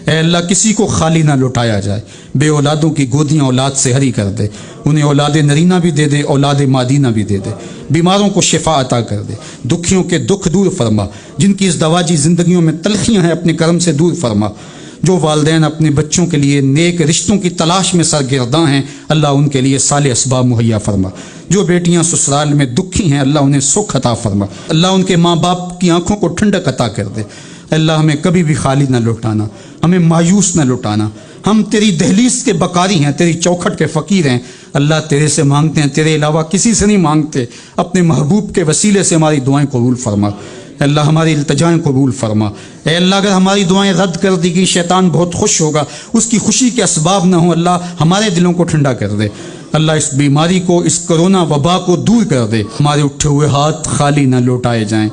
اے اللہ کسی کو خالی نہ لوٹایا جائے، بے اولادوں کی گودیاں اولاد سے ہری کر دے، انہیں اولاد نرینہ بھی دے دے، اولاد مادینہ بھی دے دے، بیماروں کو شفا عطا کر دے، دکھیوں کے دکھ دور فرما، جن کی اس دواجی زندگیوں میں تلخیاں ہیں اپنے کرم سے دور فرما، جو والدین اپنے بچوں کے لیے نیک رشتوں کی تلاش میں سرگرداں ہیں اللہ ان کے لیے صالح اسباب مہیا فرما، جو بیٹیاں سسرال میں دکھی ہیں اللہ انہیں سکھ عطا فرما، اللہ ان کے ماں باپ کی آنکھوں کو ٹھنڈک عطا کر دے، اللہ ہمیں کبھی بھی خالی نہ لوٹانا، ہمیں مایوس نہ لوٹانا، ہم تیری دہلیز کے بکاری ہیں، تیری چوکھٹ کے فقیر ہیں، اللہ تیرے سے مانگتے ہیں، تیرے علاوہ کسی سے نہیں مانگتے، اپنے محبوب کے وسیلے سے ہماری دعائیں قبول فرما، اللہ ہماری التجائیں قبول فرما، اے اللہ اگر ہماری دعائیں رد کر دی گئی شیطان بہت خوش ہوگا، اس کی خوشی کے اسباب نہ ہوں، اللہ ہمارے دلوں کو ٹھنڈا کر دے، اللہ اس بیماری کو، اس کرونا وبا کو دور کر دے، ہمارے اٹھے ہوئے ہاتھ خالی نہ لوٹائے جائیں۔